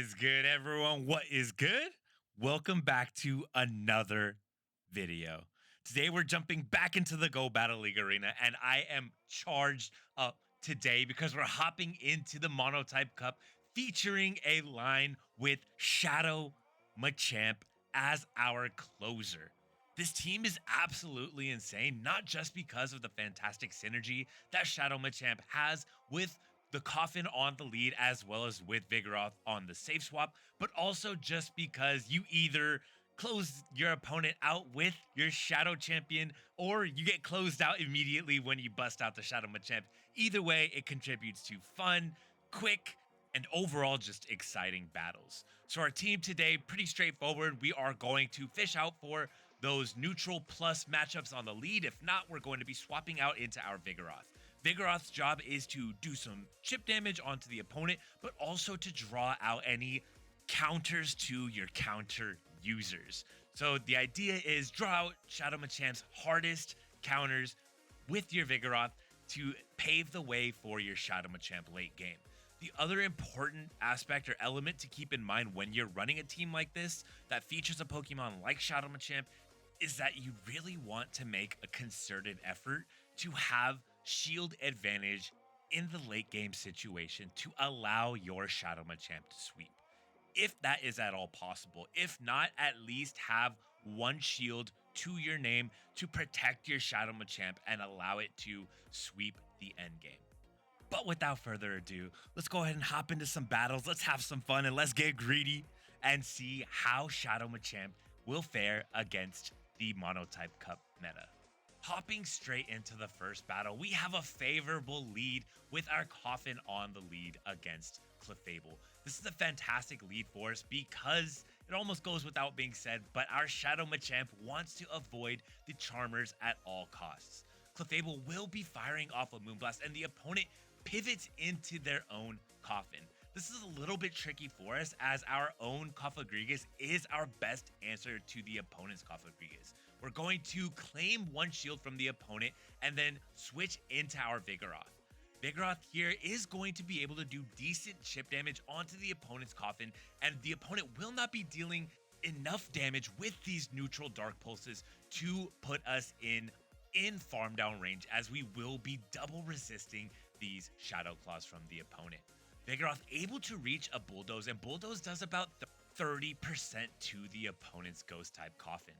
is good, everyone? What is good? Welcome back to another video. Today, we're jumping back into the Go Battle League arena, and I am charged up today because we're hopping into the MonoType Cup featuring a line with Shadow Machamp as our closer. This team is absolutely insane, not just because of the fantastic synergy that Shadow Machamp has with the Coffin on the lead as well as with Vigoroth on the safe swap, but also just because you either close your opponent out with your Shadow Champion or you get closed out immediately when you bust out the Shadow Machamp. Either way, it contributes to fun, quick, and overall just exciting battles. So our team today, pretty straightforward. We are going to fish out for those neutral plus matchups on the lead. If not, we're going to be swapping out into our Vigoroth. Vigoroth's job is to do some chip damage onto the opponent, but also to draw out any counters to your counter users. So the idea is draw out Shadow Machamp's hardest counters with your Vigoroth to pave the way for your Shadow Machamp late game. The other important aspect or element to keep in mind when you're running a team like this that features a Pokemon like Shadow Machamp is that you really want to make a concerted effort to have shield advantage in the late game situation to allow your Shadow Machamp to sweep. If that is at all possible, if not, at least have one shield to your name to protect your Shadow Machamp and allow it to sweep the end game. But without further ado, let's go ahead and hop into some battles. Let's have some fun and let's get greedy and see how Shadow Machamp will fare against the MonoType Cup meta. Hopping straight into the first battle, we have a favorable lead with our Coffin on the lead against Clefable. This is a fantastic lead for us because it almost goes without being said, but our Shadow Machamp wants to avoid the Charmers at all costs. Clefable will be firing off a Moonblast and the opponent pivots into their own Coffin. This is a little bit tricky for us as our own Cofagrigus is our best answer to the opponent's Cofagrigus. We're going to claim one shield from the opponent and then switch into our Vigoroth. Vigoroth here is going to be able to do decent chip damage onto the opponent's Coffin, and the opponent will not be dealing enough damage with these neutral Dark Pulses to put us in farm down range, as we will be double resisting these Shadow Claws from the opponent. Vigoroth able to reach a Bulldoze, and Bulldoze does about 30% to the opponent's Ghost type Coffin,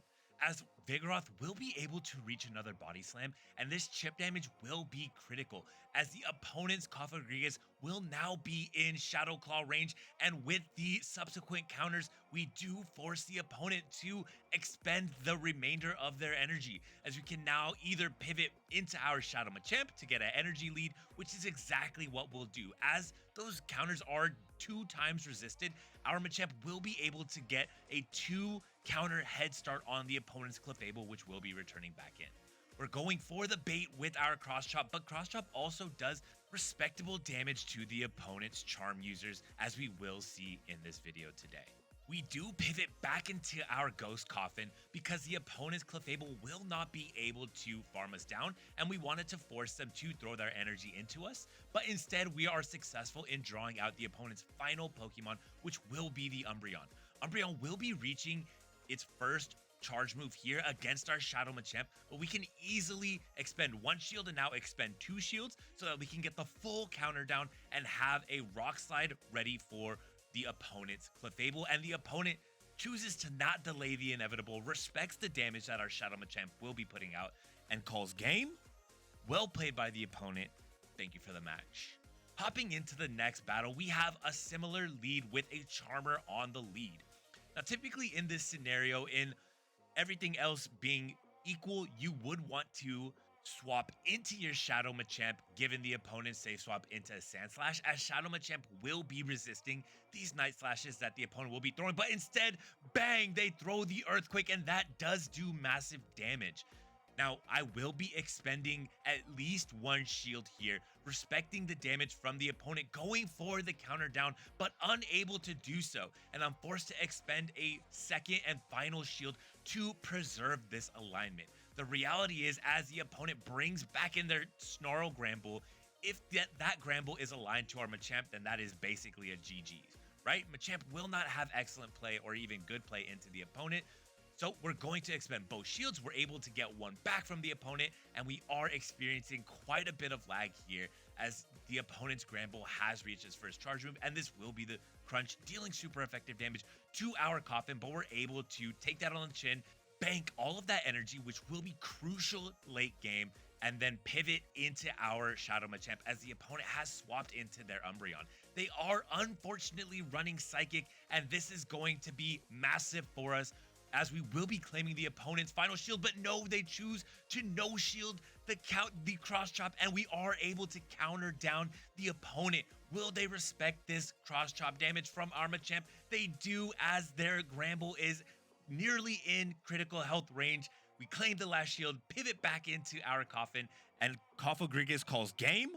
as Vigoroth will be able to reach another Body Slam, and this chip damage will be critical, as the opponent's Cofagrigus will now be in Shadow Claw range, and with the subsequent counters, we do force the opponent to expend the remainder of their energy, as we can now either pivot into our Shadow Machamp to get an energy lead, which is exactly what we'll do, as those counters are 2 times resisted. Our Machamp will be able to get a 2 counter head start on the opponent's Clefable, which will be returning back in. We're going for the bait with our Cross Chop, but Cross Chop also does respectable damage to the opponent's Charm users, as we will see in this video today. We do pivot back into our Ghost Coffin because the opponent's Clefable will not be able to farm us down, and we wanted to force them to throw their energy into us, but instead we are successful in drawing out the opponent's final Pokemon, which will be the Umbreon. Umbreon will be reaching its first charge move here against our Shadow Machamp, but we can easily expend 1 shield and now expend 2 shields so that we can get the full counter down and have a Rock Slide ready for the opponent's Clefable, and the opponent chooses to not delay the inevitable, respects the damage that our Shadow Machamp will be putting out, and calls game. Well played by the opponent. Thank you for the match. Hopping into the next battle, we have a similar lead with a Charmer on the lead. Now, typically in this scenario, in everything else being equal, you would want to swap into your Shadow Machamp given the opponent's safe swap into a Sandslash, as Shadow Machamp will be resisting these Night Slashes that the opponent will be throwing, but instead, bang, they throw the Earthquake, and that does do massive damage. Now, I will be expending at least 1 shield here, respecting the damage from the opponent, going for the counter down, but unable to do so, and I'm forced to expend a second and final shield to preserve this alignment. The reality is, as the opponent brings back in their Snarl Granbull, if that Granbull is aligned to our Machamp, then that is basically a GG. right? Machamp will not have excellent play or even good play into the opponent. So we're going to expend both shields. We're able to get one back from the opponent, and we are experiencing quite a bit of lag here as the opponent's Granbull has reached its first charge move, and this will be the crunch, dealing super effective damage to our Coffin, but we're able to take that on the chin, bank all of that energy, which will be crucial late game, and then pivot into our Shadow Machamp as the opponent has swapped into their Umbreon. They are unfortunately running Psychic, and this is going to be massive for us, as we will be claiming the opponent's final shield, but no, they choose to no shield the cross chop, and we are able to counter down the opponent. Will they respect this cross chop damage from our Machamp? They do, as their Granbull is nearly in critical health range. We claim the last shield, pivot back into our Coffin, and akariiiXX calls game.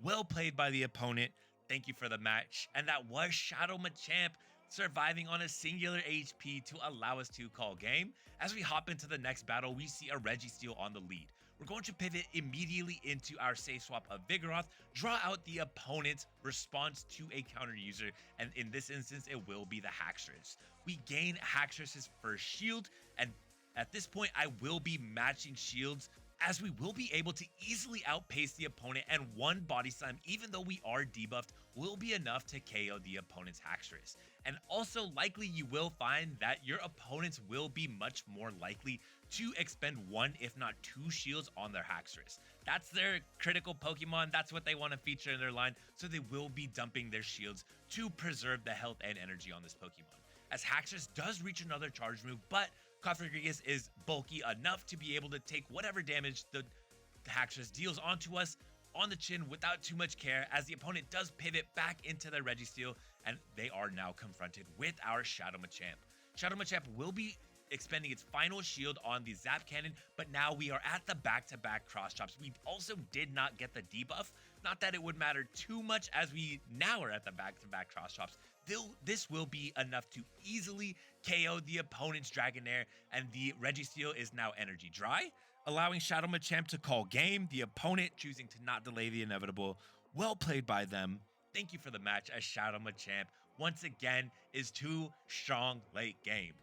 Well played by the opponent. Thank you for the match. And that was Shadow Machamp surviving on a singular HP to allow us to call game. As we hop into the next battle, we see a Registeel on the lead. We're going to pivot immediately into our safe swap of Vigoroth, draw out the opponent's response to a counter user, and in this instance, it will be the Haxorus. We gain Haxorus's first shield, and at this point, I will be matching shields, as we will be able to easily outpace the opponent, and one body slam, even though we are debuffed, will be enough to KO the opponent's Haxorus. And also likely you will find that your opponents will be much more likely to expend one, if not two shields on their Haxorus. That's their critical Pokemon, that's what they want to feature in their line, so they will be dumping their shields to preserve the health and energy on this Pokemon. As Haxorus does reach another charge move, but akariiiXX is bulky enough to be able to take whatever damage the Haxorus deals onto us on the chin without too much care, as the opponent does pivot back into their Registeel, and they are now confronted with our Shadow Machamp. Shadow Machamp will be expending its final shield on the Zap Cannon, but now we are at the back-to-back cross chops. We also did not get the debuff, not that it would matter too much, as we now are at the back-to-back cross chops. This will be enough to easily KO the opponent's Dragonair, and the Registeel is now energy dry, allowing Shadow Machamp to call game, the opponent choosing to not delay the inevitable. Well played by them. Thank you for the match, as Shadow Machamp once again is too strong late game.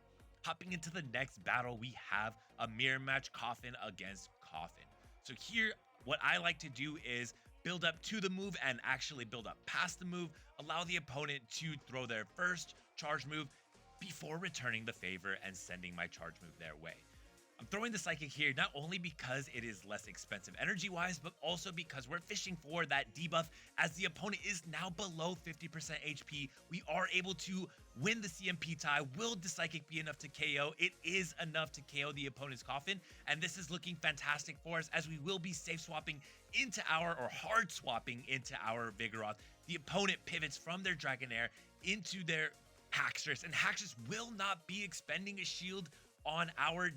Hopping into the next battle, we have a mirror match, Coffin against Coffin. So here, what I like to do is build up to the move and actually build up past the move, allow the opponent to throw their first charge move before returning the favor and sending my charge move their way. I'm throwing the Psychic here not only because it is less expensive energy-wise, but also because we're fishing for that debuff, as the opponent is now below 50% HP. We are able to win the CMP tie. Will the Psychic be enough to KO? It is enough to KO the opponent's Coffin, and this is looking fantastic for us, as we will be safe swapping into our, or hard swapping into our Vigoroth. The opponent pivots from their Dragonair into their Haxorus, and Haxorus will not be expending a shield on our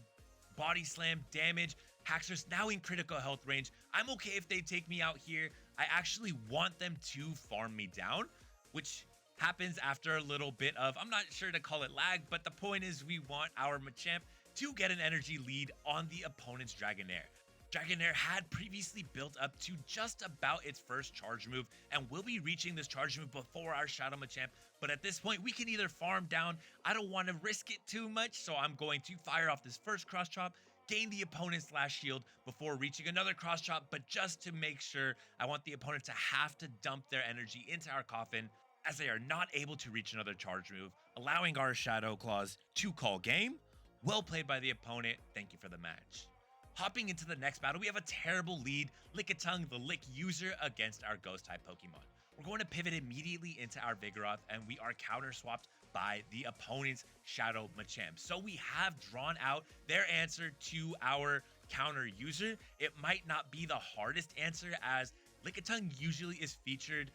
body slam damage. Haxorus now in critical health range. I'm okay if they take me out here. I actually want them to farm me down, which happens after a little bit of, I'm not sure to call it lag, but the point is we want our Machamp to get an energy lead on the opponent's Dragonair. Dragonair had previously built up to just about its first charge move and will be reaching this charge move before our Shadow Machamp, but at this point we can either farm down. I don't want to risk it too much, so I'm going to fire off this first cross chop, gain the opponent's last shield before reaching another cross chop, but just to make sure, I want the opponent to have to dump their energy into our Coffin, as they are not able to reach another charge move, allowing our Shadow Claws to call game. Well played by the opponent. Thank you for the match. Hopping into the next battle, we have a terrible lead, Lickitung, the Lick user, against our Ghost-type Pokemon. We're going to pivot immediately into our Vigoroth, and we are counter-swapped by the opponent's Shadow Machamp. So we have drawn out their answer to our counter user. It might not be the hardest answer, as Lickitung usually is featured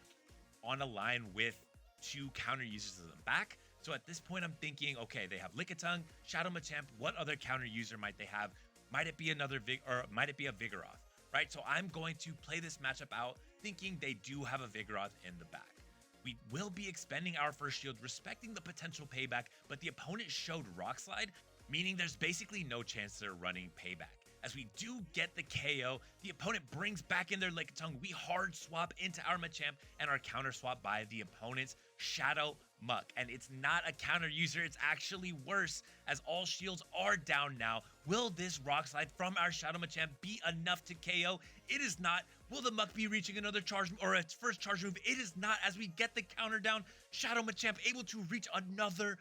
on a line with two counter users in the back. So at this point, I'm thinking, okay, they have Lickitung, Shadow Machamp. What other counter user might they have? Might it be another might it be a Vigoroth, right? So I'm going to play this matchup out thinking they do have a Vigoroth in the back. We will be expending our first shield, respecting the potential payback, but the opponent showed Rock Slide, meaning there's basically no chance they're running payback. As we do get the KO, the opponent brings back in their Lickitung. We hard swap into our Machamp and are counter swap by the opponent's Shadow Muck, and it's not a counter user, it's actually worse, as all shields are down now. Will this Rock Slide from our Shadow Machamp be enough to KO? It is not. Will the Muck be reaching another charge or its first charge move? It is not, as we get the counter down. Shadow Machamp able to reach another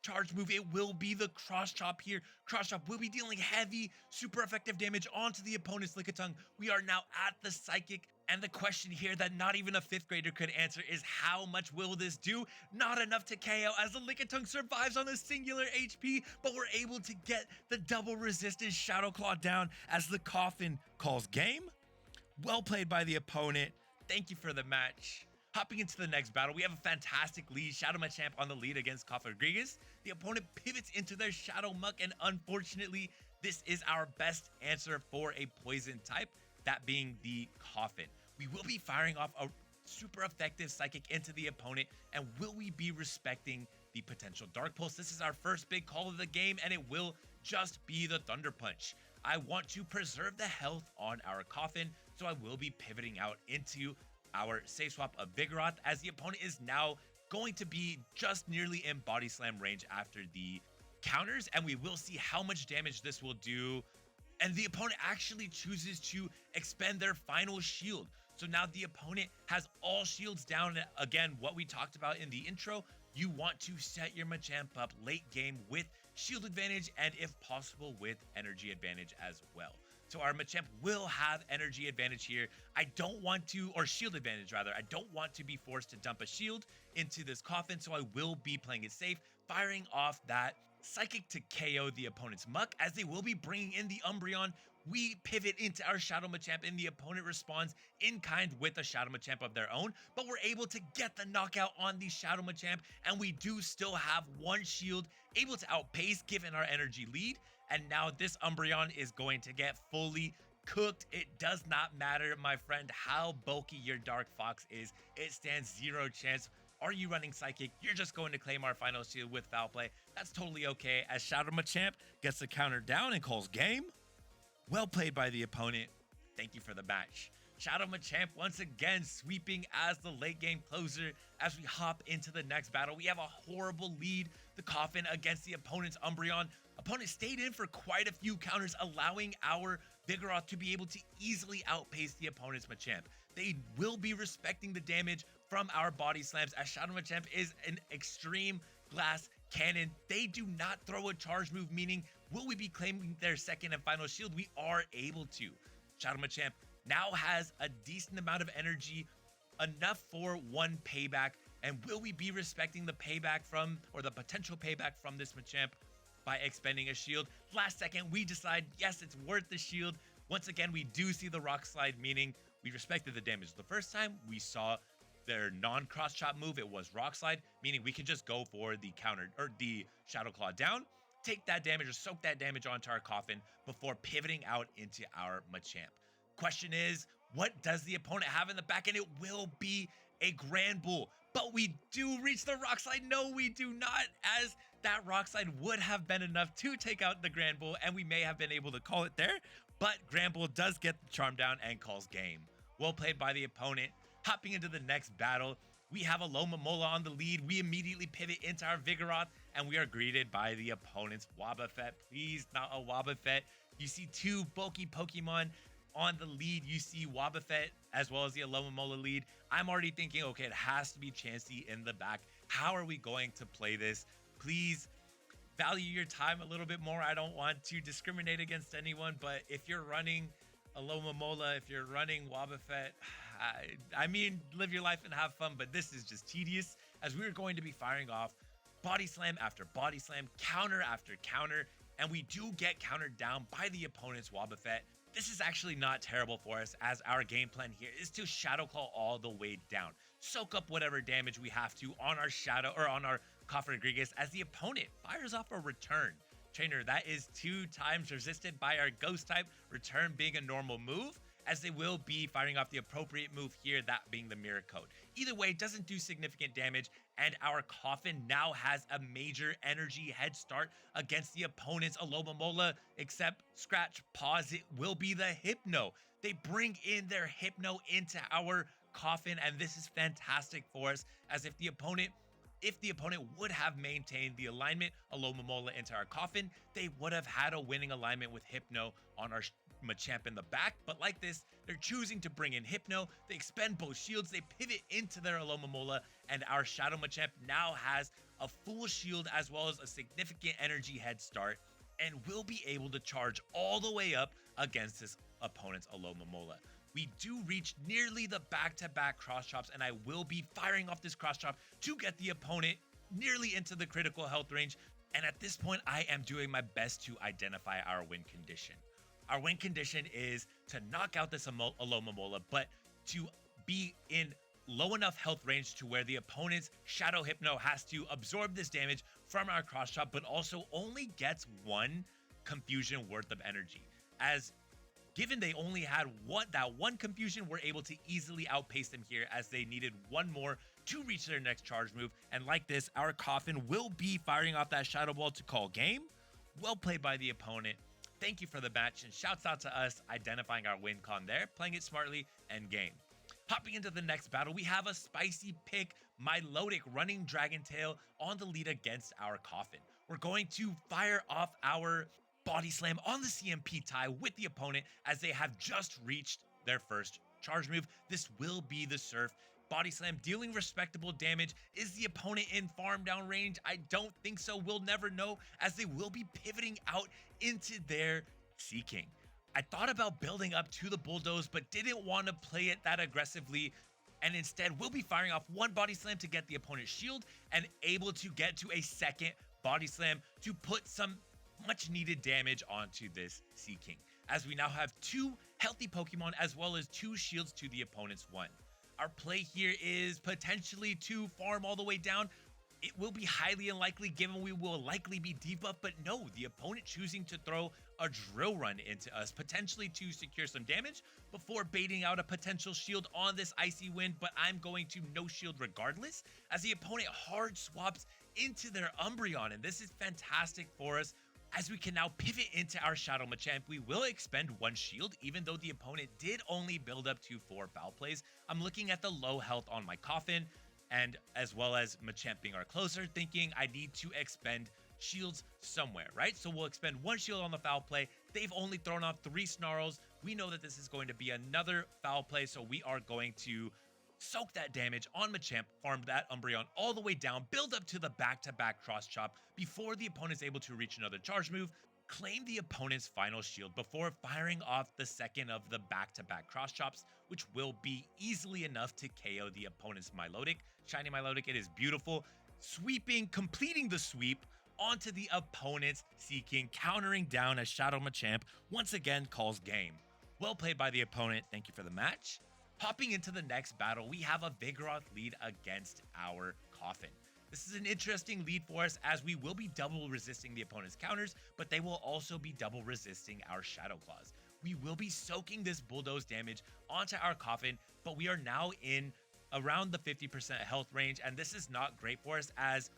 charge move. It will be the Cross Chop here. Cross Chop will be dealing heavy, super effective damage onto the opponent's Lickitung. We are now at the Psychic, and the question here that not even a 5th grader could answer is how much will this do? Not enough to KO, as the Lickitung survives on a singular HP, but we're able to get the double resisted Shadow Claw down as the Coffin calls game. Well played by the opponent. Thank you for the match. Hopping into the next battle, we have a fantastic lead. Shadow Machamp on the lead against akariiiXX. The opponent pivots into their Shadow Muck, and unfortunately, this is our best answer for a poison type, that being the Coffin. We will be firing off a super effective Psychic into the opponent, and will we be respecting the potential Dark Pulse? This is our first big call of the game, and it will just be the Thunder Punch. I want to preserve the health on our Coffin, so I will be pivoting out into our safe swap of Vigoroth, as the opponent is now going to be just nearly in body slam range after the counters, and we will see how much damage this will do. And the opponent actually chooses to expend their final shield. So now the opponent has all shields down. Again, what we talked about in the intro, you want to set your Machamp up late game with shield advantage, and if possible with energy advantage as well. So our Machamp will have energy advantage here. I don't want to, or shield advantage rather, I don't want to be forced to dump a shield into this Coffin, so I will be playing it safe, firing off that Psychic to KO the opponent's Muck, as they will be bringing in the Umbreon. We pivot into our Shadow Machamp, and the opponent responds in kind with a Shadow Machamp of their own, but we're able to get the knockout on the Shadow Machamp, and we do still have one shield, able to outpace given our energy lead. And now this Umbreon is going to get fully cooked. It does not matter, my friend, how bulky your Dark Fox is. It stands zero chance. Are you running Psychic? You're just going to claim our final shield with Foul Play. That's totally okay, as Shadow Machamp gets the counter down and calls game. Well played by the opponent. Thank you for the match. Shadow Machamp once again sweeping as the late game closer. As we hop into the next battle, we have a horrible lead. The Coffin against the opponent's Umbreon. Opponent stayed in for quite a few counters, allowing our Vigoroth to be able to easily outpace the opponent's Machamp. They will be respecting the damage from our body slams, as Shadow Machamp is an extreme glass cannon. They do not throw a charge move, meaning will we be claiming their second and final shield? We are able to. Shadow Machamp now has a decent amount of energy, enough for one payback, and will we be respecting the payback from, or the potential payback from this Machamp by expending a shield? Last second, we decide, yes, it's worth the shield. Once again, we do see the Rock Slide, meaning we respected the damage. The first time we saw their non-cross chop move, it was Rock Slide, meaning we can just go for the counter, or the Shadow Claw down, take that damage or soak that damage onto our Coffin before pivoting out into our Machamp. Question is, what does the opponent have in the back? And it will be a Grand Bull, but we do reach the Rock Slide. No, we do not, as that Rock Slide would have been enough to take out the Grand Bull, and we may have been able to call it there, but Grand Bull does get the charm down and calls game. Well played by the opponent. Hopping into the next battle, we have a Alomomola on the lead. We immediately pivot into our Vigoroth, and we are greeted by the opponent's Wobbuffet. Please, not a Wobbuffet. You see two bulky Pokemon on the lead. You see Wobbuffet as well as the Alomomola lead. I'm already thinking, okay, it has to be Chansey in the back. How are we going to play this? Please value your time a little bit more. I don't want to discriminate against anyone, but if you're running Alomomola, if you're running Wobbuffet, I mean, live your life and have fun, but this is just tedious, as we're going to be firing off body slam after body slam, counter after counter, and we do get countered down by the opponent's Wobbuffet. This is actually not terrible for us, as our game plan here is to Shadow Claw all the way down, soak up whatever damage we have to on our Shadow, or on our akariiiXX, as the opponent fires off a return. Trainer, that is 2 times resisted by our Ghost type, return being a normal move, as they will be firing off the appropriate move here, that being the Mirror Coat. Either way, it doesn't do significant damage, and our Coffin now has a major energy head start against the opponent's Alomomola, except scratch, pause, it will be the Hypno. They bring in their Hypno into our Coffin, and this is fantastic for us, as if the opponent if the opponent would have maintained the alignment Alomomola into our coffin, they would have had a winning alignment with Hypno on our Machamp in the back. But like this, they're choosing to bring in Hypno, they expend both shields, they pivot into their Alomomola, and our Shadow Machamp now has a full shield as well as a significant energy head start, and will be able to charge all the way up against this opponent's Alomomola. We do reach nearly the back-to-back cross chops, and I will be firing off this cross chop to get the opponent nearly into the critical health range. And at this point, I am doing my best to identify our win condition. Our win condition is to knock out this Alomomola, but to be in low enough health range to where the opponent's Shadow Hypno has to absorb this damage from our cross chop, but also only gets one confusion worth of energy. As given they only had one confusion, we're able to easily outpace them here as they needed one more to reach their next charge move. And like this, our coffin will be firing off that Shadow Ball to call game. Well played by the opponent. Thank you for the match, and shouts out to us identifying our win con there, playing it smartly, and game. Hopping into the next battle, we have a spicy pick, Milotic running Dragon Tail on the lead against our coffin. We're going to fire off our Body Slam on the CMP tie with the opponent as they have just reached their first charge move. This will be the Surf. Body Slam dealing respectable damage. Is the opponent in farm down range? I don't think so. We'll never know, as they will be pivoting out into their Seeking. I thought about building up to the Bulldoze, but didn't want to play it that aggressively, and instead we'll be firing off one Body Slam to get the opponent's shield and able to get to a second Body Slam to put some much needed damage onto this Seeking, as we now have two healthy Pokemon as well as two shields to the opponent's one. Our play here is potentially to farm all the way down. It will be highly unlikely given we will likely be debuffed, but no, the opponent choosing to throw a Drill Run into us, potentially to secure some damage before baiting out a potential shield on this Icy Wind, but I'm going to no shield regardless, as the opponent hard swaps into their Umbreon, and this is fantastic for us. As we can now pivot into our Shadow Machamp, we will expend one shield, even though the opponent did only build up to 4 foul plays. I'm looking at the low health on my coffin, and as well as Machamp being our closer, thinking I need to expend shields somewhere, right? So we'll expend one shield on the foul play. They've only thrown off 3 Snarls. We know that this is going to be another foul play, so we are going to soak that damage on Machamp, farm that Umbreon all the way down, build up to the back-to-back cross chop before the opponent's able to reach another charge move, claim the opponent's final shield before firing off the second of the back-to-back cross chops, which will be easily enough to KO the opponent's Milotic. Shiny Milotic, it is beautiful. Sweeping, completing the sweep onto the opponent's Seeking, countering down as Shadow Machamp once again calls game. Well played by the opponent. Thank you for the match. Hopping into the next battle, we have a Vigoroth lead against our Coffin. This is an interesting lead for us as we will be double resisting the opponent's counters, but they will also be double resisting our Shadow Claws. We will be soaking this Bulldoze damage onto our Coffin, but we are now in around the 50% health range, and this is not great for us as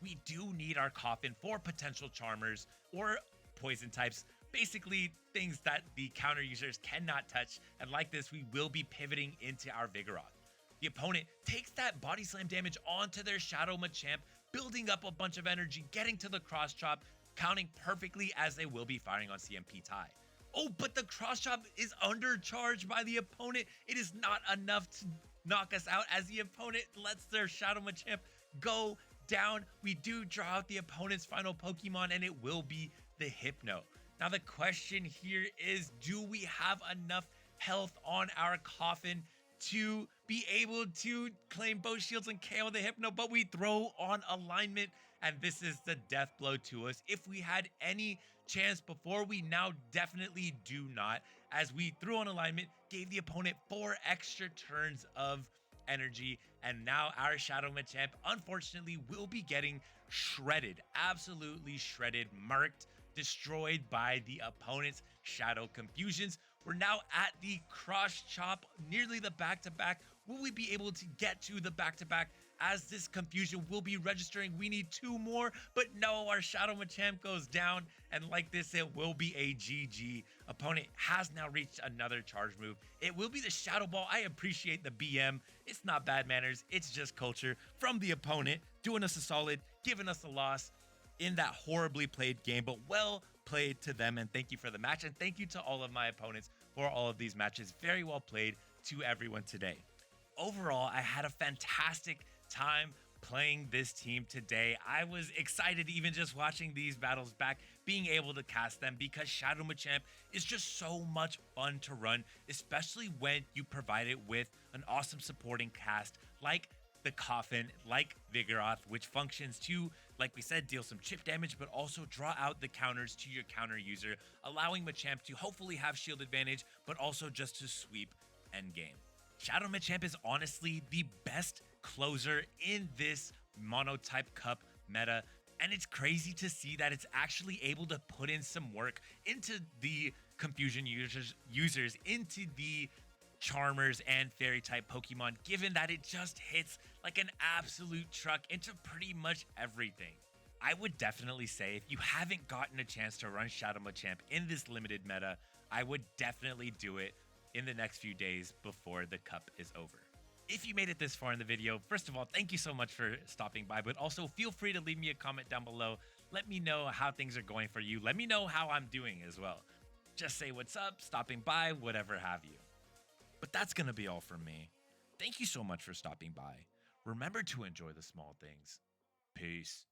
we do need our Coffin for potential Charmers or Poison types. Basically things that the counter users cannot touch, and like this we will be pivoting into our Vigoroth. The opponent takes that Body Slam damage onto their Shadow Machamp, building up a bunch of energy, getting to the cross chop, counting perfectly as they will be firing on CMP tie. Oh, but the cross chop is undercharged by the opponent. It is not enough to knock us out as the opponent lets their Shadow Machamp go down. We do draw out the opponent's final Pokemon, and it will be the Hypno. Now the question here is, do we have enough health on our Coffin to be able to claim both shields and KO the Hypno? But we throw on alignment, and this is the death blow to us. If we had any chance before, we now definitely do not, as we threw on alignment, gave the opponent 4 extra turns of energy, and now our Shadow Machamp unfortunately will be getting shredded, absolutely shredded, marked, destroyed by the opponent's Shadow Confusions. We're now at the cross chop, nearly the back-to-back. Will we be able to get to the back-to-back as this confusion will be registering. We need 2 more, but no, our Shadow Machamp goes down, and like this, it will be a GG. Opponent has now reached another charge move. It will be the Shadow Ball. I appreciate the BM. It's not bad manners. It's just culture from the opponent, doing us a solid, giving us a loss in that horribly played game, but well played to them. And thank you for the match. And thank you to all of my opponents for all of these matches. Very well played to everyone today. Overall, I had a fantastic time playing this team today. I was excited even just watching these battles back, being able to cast them, because Shadow Machamp is just so much fun to run, especially when you provide it with an awesome supporting cast like the Coffin, like Vigoroth, which functions to, like we said, deal some chip damage, but also draw out the counters to your counter user, allowing Machamp to hopefully have shield advantage, but also just to sweep endgame. Shadow Machamp is honestly the best closer in this MonoType Cup meta, and it's crazy to see that it's actually able to put in some work into the Confusion users into the Charmers and Fairy type Pokemon, given that it just hits like an absolute truck into pretty much everything. I would definitely say if you haven't gotten a chance to run Shadow Machamp in this limited meta, I would definitely do it in the next few days before the cup is over. If you made it this far in the video, first of all, thank you so much for stopping by, but also feel free to leave me a comment down below. Let me know how things are going for you. Let me know how I'm doing as well. Just say what's up, stopping by, whatever have you. But that's going to be all from me. Thank you so much for stopping by. Remember to enjoy the small things. Peace.